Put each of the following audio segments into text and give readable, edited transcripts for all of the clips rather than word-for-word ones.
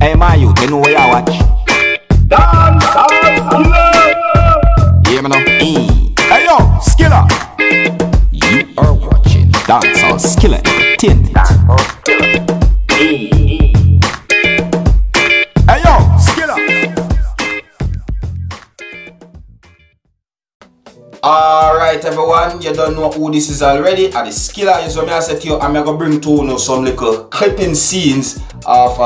Hey, my youth, you know where you watch? Dance Skiller! Yeah, man. Hey, yo, Skiller! You are watching Dancehall Skiller Entertainment. Hey, yo, Skiller! Alright, everyone, you don't know who this is already. At the Skiller is what I said to you. I'm going to bring to you some little clipping scenes of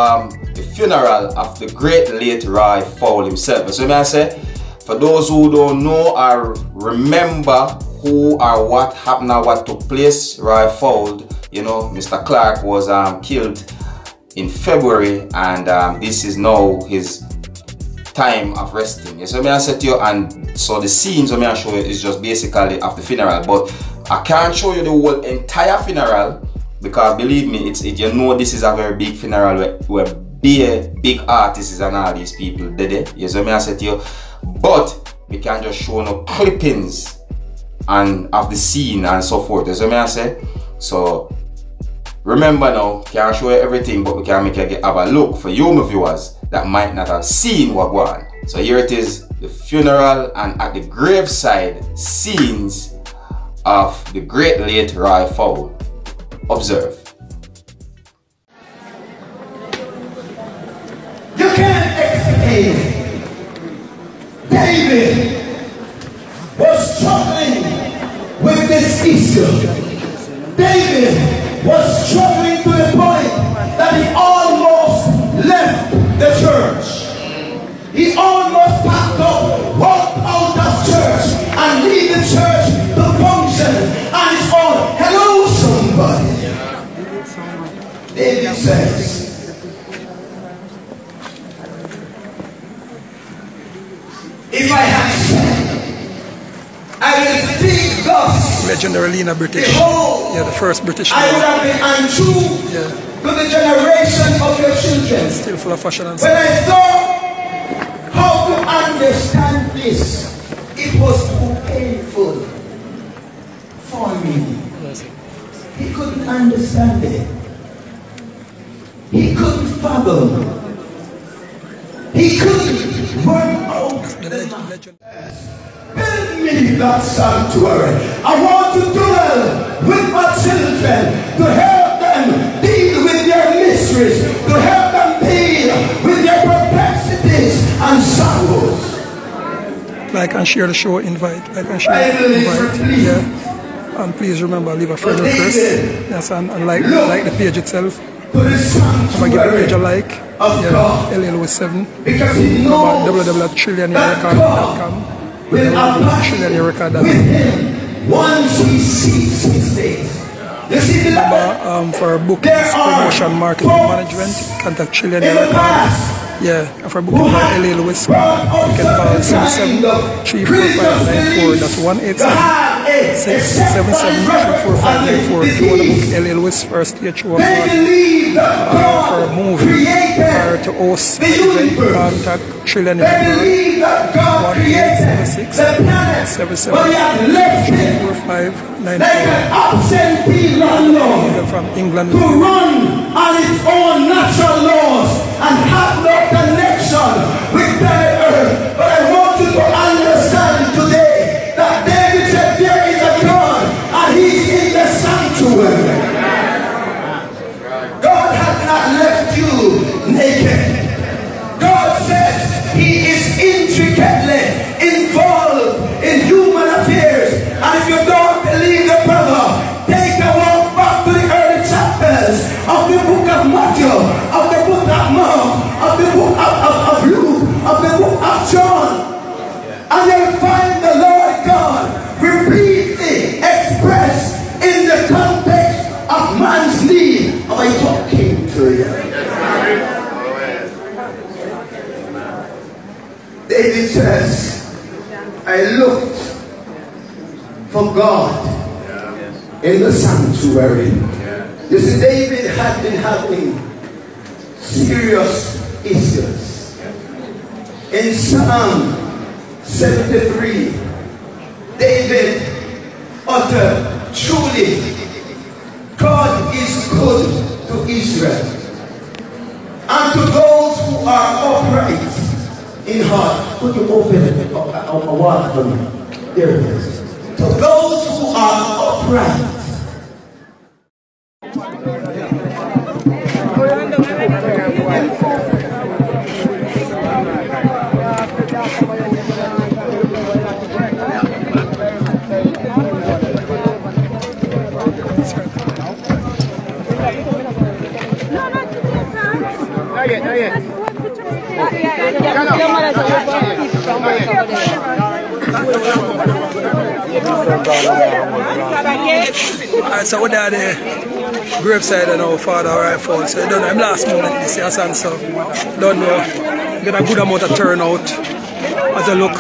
the funeral of the great late Roy Fowl himself. So I say, for those who don't know or remember who or what happened or what took place, Roy Fowl, you know, Mr. Clark was killed in February, and this is now his time of resting. So I said to you, and so the scenes I'm going to show you is just basically of the funeral, but I can't show you the whole entire funeral because believe me, you know this is a very big funeral where big artists and all these people did it. Yes, so I said to you, but we can just show no clippings and of the scene and so forth. Yes, so I say, so remember now, can't show you everything, but we can make you have a look for you, my viewers, that might not have seen what go on. So here it is, the funeral and at the graveside scenes of the great late Roy Fowl. Observe. You can't explain. David was struggling with this issue. David was struggling to the point that he almost left the church. He almost packed up, walked out of church, and leave the church to function on his own. Hello, somebody. David says, if I had said, I will speak thus. Legendary Lena British. Behold, yeah, the first British. I would have been untrue to the generation of your children. Still full of fashion and when I thought how to understand this, it was too painful for me. He couldn't understand it. He couldn't fathom. He couldn't work out the legend. Build me that sanctuary. I want to dwell with my children, to help them deal with their mysteries, to help them deal with their perplexities and sorrows. Like and share the show, invite. Like and share, invite. Yeah. And please remember, leave a friend request. Yes, and like the page itself. I'm going to give the page a like. Yeah, LLW7. Remember, www.trillionarerecord.com. www.trillionarerecord.com. Once he sees his face. Remember, for bookings, promotion, marketing, management, contact Trillionaire Record. Yeah, and for booking for LA Lewis, you can call 77-34594. That's 1-877-677-34594. If you want to book LA Lewis for a stage show or for a movie or to host an event, contact Trillionaire Record. 1-877-677-34594. From England. To run on its own natural laws and have no connection with planet Earth. But I want you to understand today that David said there is a God and he's in the sanctuary. God has not left you naked. God says he is intricately involved in human affairs. And if you don't believe the brother, take a walk back to the early chapters of the book of Matthew, of the book of Mark, of the book of Luke, of the book of John, and you'll find the Lord God repeatedly expressed in the context of man's need. Am I talking to you? David says, I looked for God in the sanctuary. You see, David had been having serious issues. In Psalm 73, David uttered, truly, God is good to Israel and to those who aching heart. Could you open a word for me? There it is. To those who are upright. Alright, so we're at the graveside and our father rifle. So you don't know, I'm last moment this year, son, so don't know. Get a good amount of turnout as a look.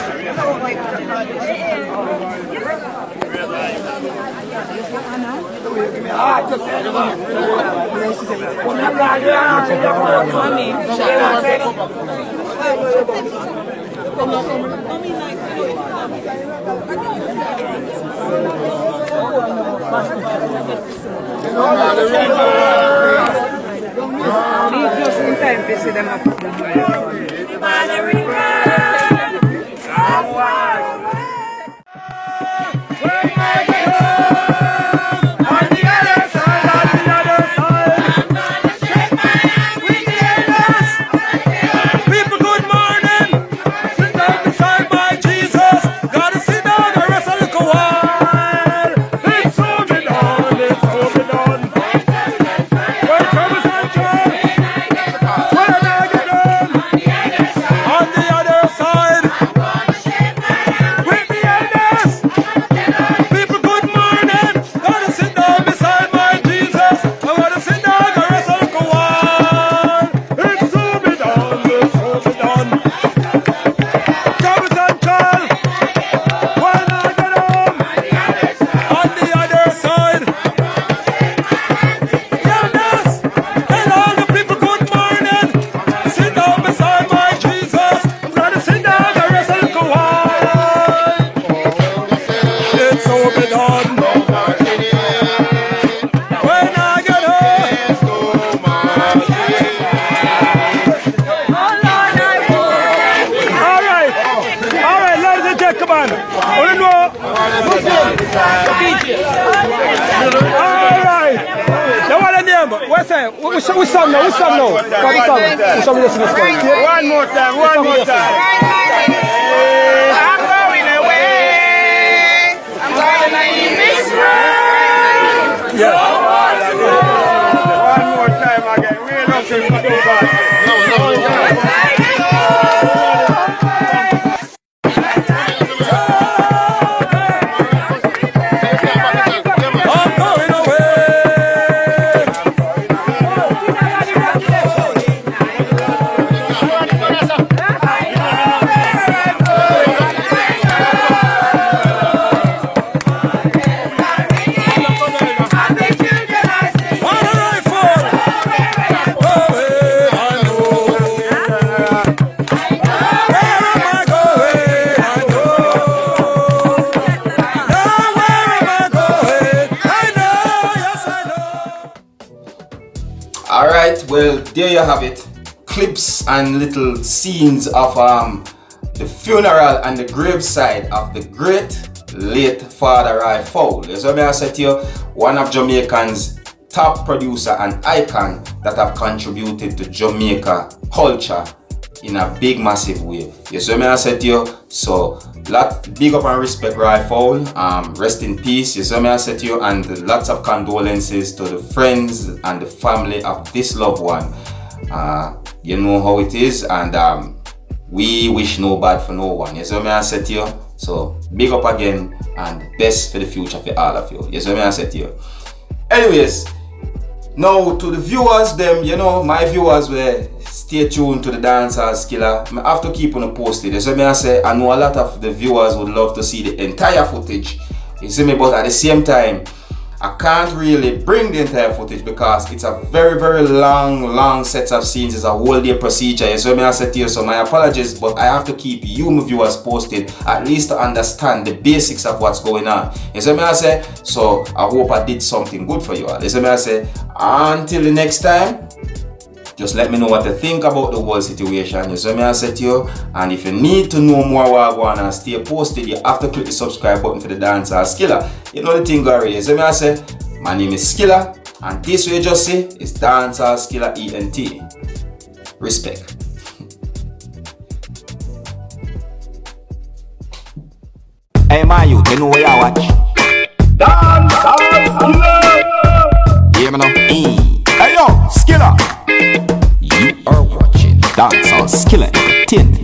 One more time. I'm going away. I'm going to leave this world. Yeah. One more time again. We love you. Alright, well, there you have it. Clips and little scenes of the funeral and the graveside of the great late Father Roy Fowl. So may I say to you, one of Jamaican's top producer and icon that have contributed to Jamaica culture in a big massive way. You see me I said to you, so big up and respect Roy Fowl, rest in peace, you see me I said to you, and lots of condolences to the friends and the family of this loved one. You know how it is, and we wish no bad for no one, you see me I said to you, so big up again and best for the future for all of you, you see me I said to you. Anyways, now to the viewers them, you know, my viewers were stay tuned to the Dancehall Killer. I have to keep on posted. So I say I know a lot of the viewers would love to see the entire footage. You see me, but at the same time, I can't really bring the entire footage because it's a very long set of scenes. It's a whole day procedure. You see me I say to you, so my apologies, but I have to keep you my viewers posted at least to understand the basics of what's going on. You see me I say, so I hope I did something good for you all. You see me I say, until the next time, Just let me know what you think about the whole situation. You see me I said to you. And if you need to know more what I want and stay posted, you have to click the subscribe button for the Dancehall Skilla. You know the thing already. You see me I say, my name is Skilla, and this way you just see is Dancehall Skilla ENT. Respect. Hey man, you know where you watch? Dancehall Skilla. Hear me now? Hey yo, Skilla. You are watching Dancehall Skilla Entertainment.